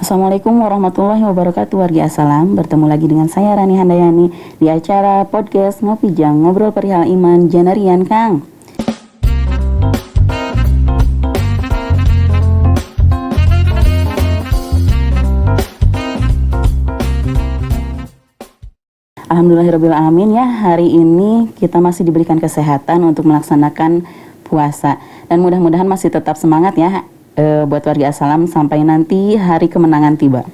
Assalamualaikum warahmatullahi wabarakatuh, warga Assalam. Bertemu lagi dengan saya Rani Handayani di acara podcast Ngopi Jang, ngobrol perihal iman Janarian Kang. Alhamdulillahirrabbilalamin ya, hari ini kita masih diberikan kesehatan untuk melaksanakan puasa. Dan mudah-mudahan masih tetap semangat ya buat warga Assalam sampai nanti hari kemenangan tiba.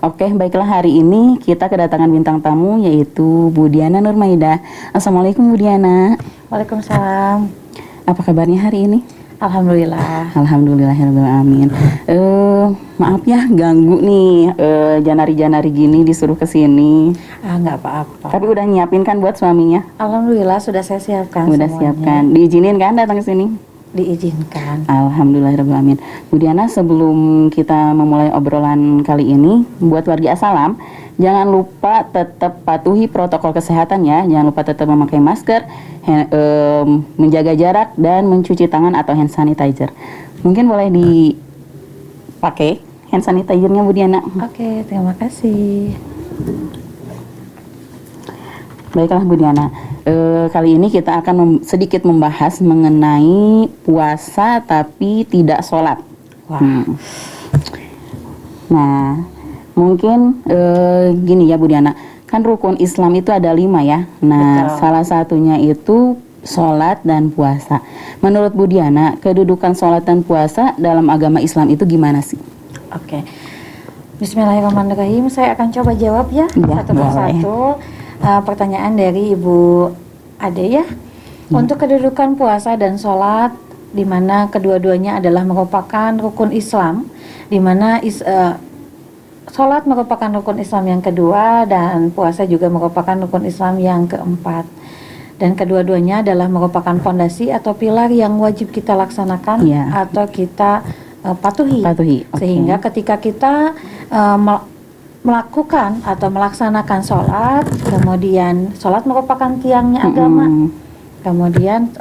Oke, baiklah, hari ini kita kedatangan bintang tamu yaitu Bu Diana Nurmaida. Assalamualaikum Bu Diana. Waalaikumsalam. Apa kabarnya hari ini? Alhamdulillah. Alhamdulillahirrahmanirrahim. Maaf ya ganggu nih, janari-janari gini disuruh kesini. Nggak apa-apa. Tapi udah nyiapin kan buat suaminya? Alhamdulillah sudah saya siapkan. Udah semuanya. siapkan. Diizinin kan datang ke sini? Diizinkan. Alhamdulillahirrahmanirrahim. Bu Diana, sebelum kita memulai obrolan kali ini, buat warga Assalam, jangan lupa tetap patuhi protokol kesehatan ya. Jangan lupa tetap memakai masker, menjaga jarak, dan mencuci tangan atau hand sanitizer. Mungkin boleh dipakai hand sanitizernya Bu Diana. Oke, terima kasih. Baiklah Bu Diana, kali ini kita akan sedikit membahas mengenai puasa tapi tidak sholat. Wah. Nah, mungkin gini ya Bu Diana, kan rukun Islam itu ada 5 ya. Nah, Betul. salah satunya itu sholat dan puasa. Menurut Bu Diana, kedudukan sholat dan puasa dalam agama Islam itu gimana sih? Oke. Bismillahirrahmanirrahim. Saya akan coba jawab ya, Ya, satu persatu. Pertanyaan dari Ibu Ade ya. Untuk kedudukan puasa dan sholat, di mana kedua-duanya adalah merupakan rukun Islam, di mana sholat merupakan rukun Islam yang kedua dan puasa juga merupakan rukun Islam yang keempat. Dan kedua-duanya adalah merupakan fondasi atau pilar yang wajib kita laksanakan atau kita patuhi. Okay. Sehingga ketika kita melakukan atau melaksanakan sholat, kemudian sholat merupakan tiangnya agama, kemudian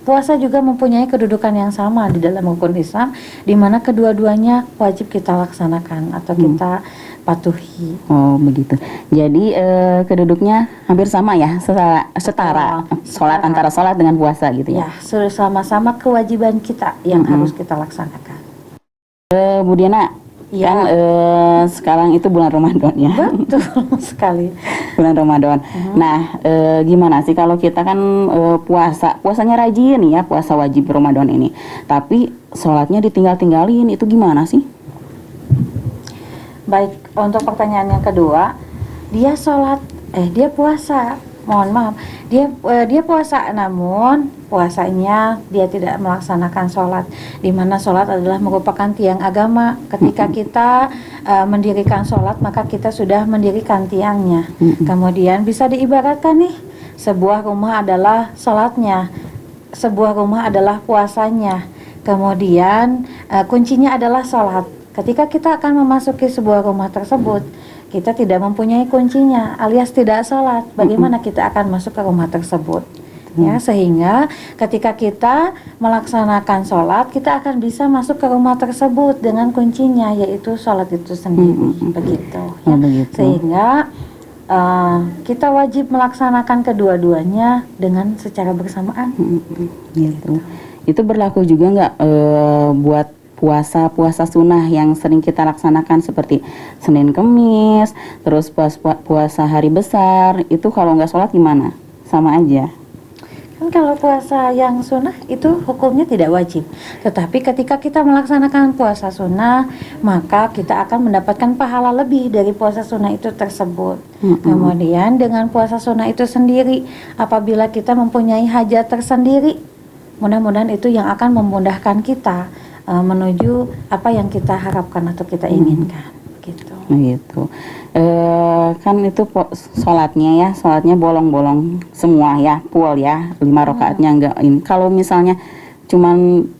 puasa juga mempunyai kedudukan yang sama di dalam rukun Islam, di mana kedua-duanya wajib kita laksanakan atau kita patuhi. Oh begitu. Jadi keduduknya hampir sama ya, setara. Sholat antara sholat dengan puasa gitu ya. Ya, sama-sama kewajiban kita yang harus kita laksanakan. Bu Diana, ya. Kan sekarang itu bulan Ramadan ya. Betul sekali. Bulan Ramadan. Nah, gimana sih kalau kita kan puasanya rajin ya, puasa wajib Ramadan ini. Tapi sholatnya ditinggal-tinggalin, itu gimana sih? Baik, untuk pertanyaan yang kedua, dia puasa. Mohon maaf, dia puasa, namun puasanya dia tidak melaksanakan sholat, di mana sholat adalah merupakan tiang agama. Ketika kita mendirikan sholat, maka kita sudah mendirikan tiangnya. Kemudian bisa diibaratkan nih, sebuah rumah adalah sholatnya, sebuah rumah adalah puasanya, kemudian kuncinya adalah sholat. Ketika kita akan memasuki sebuah rumah tersebut, kita tidak mempunyai kuncinya alias tidak sholat, bagaimana kita akan masuk ke rumah tersebut? Ya, sehingga ketika kita melaksanakan sholat, kita akan bisa masuk ke rumah tersebut dengan kuncinya, yaitu sholat itu sendiri. Begitu ya. Begitu. Sehingga kita wajib melaksanakan kedua-duanya dengan secara bersamaan. Gitu. Itu berlaku juga nggak buat puasa sunnah yang sering kita laksanakan seperti Senin Kemis, terus puasa hari besar, itu kalau nggak sholat gimana? Sama aja. Kan kalau puasa yang sunnah itu hukumnya tidak wajib. Tetapi ketika kita melaksanakan puasa sunnah, maka kita akan mendapatkan pahala lebih dari puasa sunnah itu tersebut. Kemudian dengan puasa sunnah itu sendiri, apabila kita mempunyai hajat tersendiri, mudah-mudahan itu yang akan memudahkan kita menuju apa yang kita harapkan atau kita inginkan, gitu. Gitu. Kan itu sholatnya bolong-bolong semua ya, full ya, 5 rakaatnya enggak ini. Kalau misalnya cuman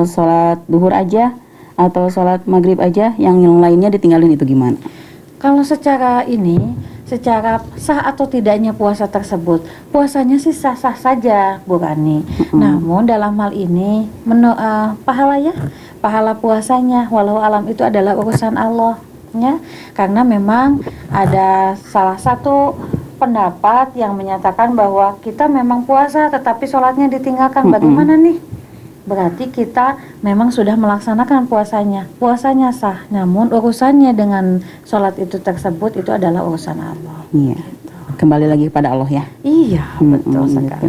sholat duhur aja atau sholat maghrib aja, yang lainnya ditinggalin, itu gimana? Kalau secara sah atau tidaknya puasa tersebut, puasanya sih sah-sah saja Bu Rani. Namun dalam hal ini pahala pahala puasanya. Walau alam itu adalah urusan Allah, ya. Karena memang ada salah satu pendapat yang menyatakan bahwa kita memang puasa tetapi sholatnya ditinggalkan. Bagaimana nih? Berarti kita memang sudah melaksanakan puasanya sah, namun urusannya dengan sholat itu tersebut itu adalah urusan Allah. Iya. Gitu. Kembali lagi kepada Allah ya. Iya, betul sekali. Gitu.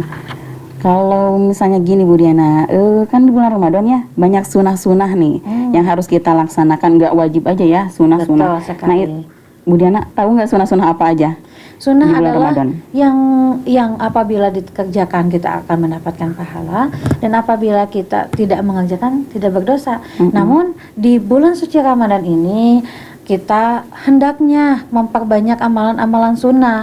Kalau misalnya gini Bu Diana, kan di bulan Ramadan ya banyak sunah-sunah nih yang harus kita laksanakan, nggak wajib aja ya sunah-sunah. Betul sekali. Bu Diana tahu nggak sunah-sunah apa aja? Sunnah di bulan adalah Ramadan? yang apabila dikerjakan kita akan mendapatkan pahala, dan apabila kita tidak mengerjakan tidak berdosa. Namun di bulan suci Ramadan ini kita hendaknya memperbanyak amalan-amalan sunnah.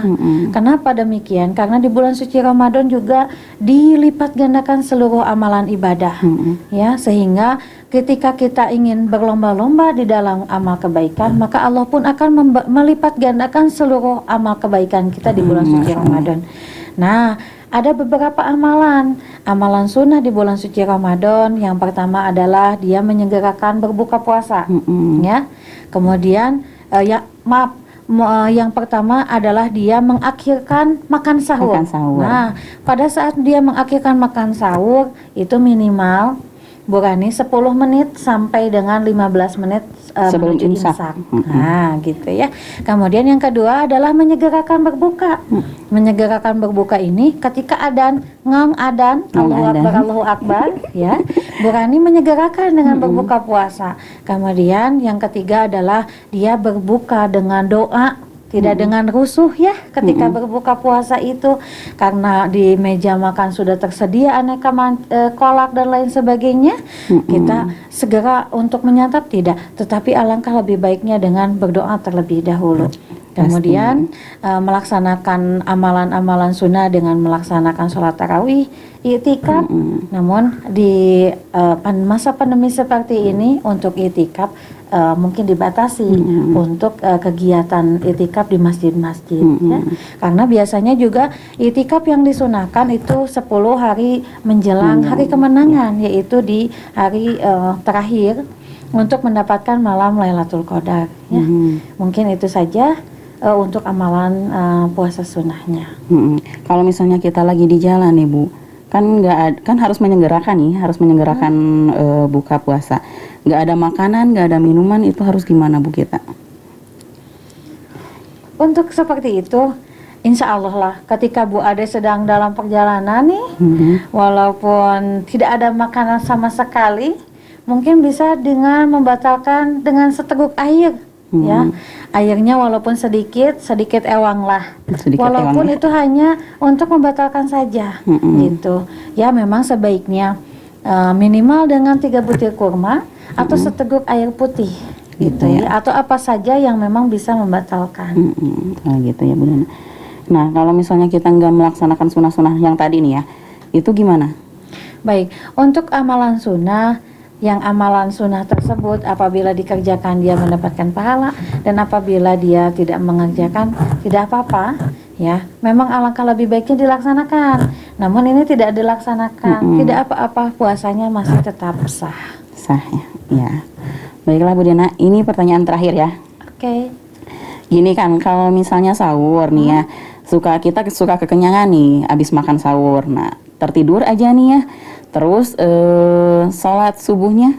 Kenapa demikian? Karena di bulan suci Ramadan juga dilipat gandakan seluruh amalan ibadah, ya, sehingga ketika kita ingin berlomba-lomba di dalam amal kebaikan, maka Allah pun akan melipat gandakan seluruh amal kebaikan kita di bulan suci Ramadan. Nah, ada beberapa amalan sunnah di bulan suci Ramadan. Yang pertama adalah dia menyegerakan berbuka puasa, ya. Kemudian yang pertama adalah dia mengakhirkan makan sahur. Nah, pada saat dia mengakhirkan makan sahur itu minimal Burani 10 menit sampai dengan 15 menit sebelum imsak. Nah, gitu ya. Kemudian yang kedua adalah menyegerakan berbuka. Menyegerakan berbuka ini ketika adzan, adan, Allahu Akbar, ya. Burani menyegerakan dengan berbuka puasa. Kemudian yang ketiga adalah dia berbuka dengan doa, tidak dengan rusuh ya ketika berbuka puasa itu, karena di meja makan sudah tersedia aneka kolak dan lain sebagainya. Kita segera untuk menyantap tidak, tetapi alangkah lebih baiknya dengan berdoa terlebih dahulu. Kemudian melaksanakan amalan-amalan sunnah dengan melaksanakan sholat tarawih, i'tikaf. Namun di masa pandemi seperti ini untuk i'tikaf mungkin dibatasi untuk kegiatan i'tikaf di masjid-masjid, ya. Karena biasanya juga i'tikaf yang disunahkan itu 10 hari menjelang hari kemenangan, yaitu di hari terakhir untuk mendapatkan malam Lailatul Qadar, ya. Mungkin itu saja untuk amalan puasa sunnahnya. Kalau misalnya kita lagi di jalan nih Bu, kan harus menyegerakan buka puasa. Nggak ada makanan, nggak ada minuman, itu harus gimana Bu kita? Untuk seperti itu, insya Allah lah, ketika Bu Ade sedang dalam perjalanan nih, walaupun tidak ada makanan sama sekali, mungkin bisa dengan membatalkan dengan seteguk air, ya. Airnya walaupun sedikit ewang lah, walaupun itu hanya untuk membatalkan saja, gitu. Ya, memang sebaiknya minimal dengan 3 butir kurma atau seteguk air putih, gitu ya. Atau apa saja yang memang bisa membatalkan. Gitu ya Bu Diana. Nah, kalau misalnya kita nggak melaksanakan sunah-sunah yang tadi nih ya, itu gimana? Baik, untuk amalan sunnah, yang amalan sunnah tersebut apabila dikerjakan dia mendapatkan pahala, dan apabila dia tidak mengerjakan tidak apa-apa, ya. Memang alangkah lebih baiknya dilaksanakan. Namun ini tidak dilaksanakan, tidak apa-apa, puasanya masih tetap sah. Sah ya. Ya. Baiklah Bu Diana, ini pertanyaan terakhir ya. Oke. Gini kan, kalau misalnya sahur nih ya, kita suka kekenyangan nih abis makan sahur. Nah, tertidur aja nih ya. Terus sholat subuhnya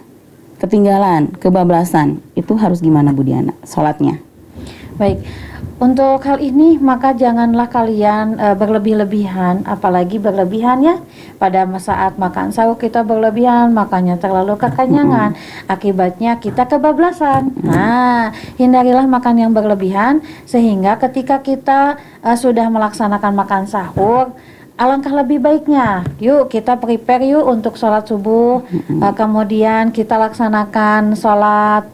ketinggalan, kebablasan. Itu harus gimana Bu Diana sholatnya? Baik, untuk hal ini maka janganlah kalian berlebih-lebihan, apalagi berlebihan ya. Pada saat makan sahur kita berlebihan, makanya terlalu kekenyangan. Akibatnya kita kebablasan. Nah, hindarilah makan yang berlebihan, sehingga ketika kita sudah melaksanakan makan sahur, alangkah lebih baiknya, yuk kita prepare yuk untuk sholat subuh, kemudian kita laksanakan sholat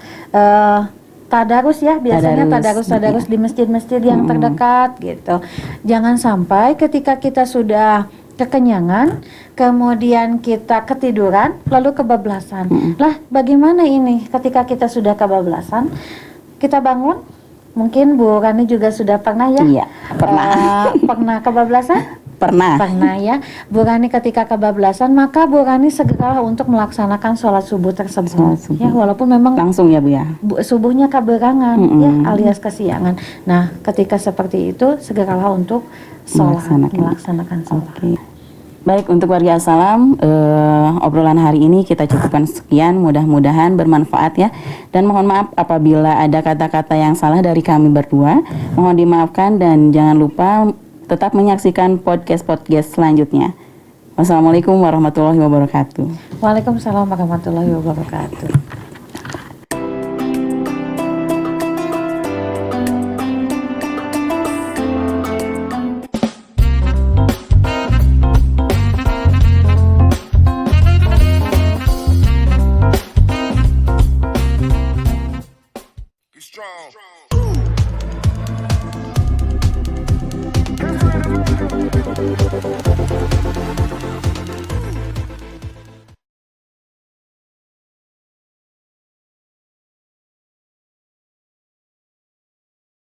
tadarus ya, biasanya tadarus di masjid-masjid yang terdekat gitu. Jangan sampai ketika kita sudah kekenyangan, kemudian kita ketiduran, lalu kebablasan. Lah, bagaimana ini ketika kita sudah kebablasan, kita bangun? Mungkin Bu Rani juga sudah pernah ya? Iya, pernah. Pernah kebablasan? Pernah. Pernah ya, Bu Rani ketika kebablasan, maka Bu Rani segeralah untuk melaksanakan sholat subuh tersebut. Sholat subuh. Ya, walaupun memang Langsung ya Bu ya. subuhnya keberangan, Mm-mm. ya, alias kesiangan. Nah, ketika seperti itu, segeralah untuk sholat, melaksanakan sholat. Oke. Baik, untuk warga Assalam, obrolan hari ini kita cukupkan sekian. Mudah-mudahan bermanfaat ya. Dan mohon maaf apabila ada kata-kata yang salah dari kami berdua. Mohon dimaafkan dan jangan lupa tetap menyaksikan podcast-podcast selanjutnya. Wassalamualaikum warahmatullahi wabarakatuh. Waalaikumsalam warahmatullahi wabarakatuh. Be strong.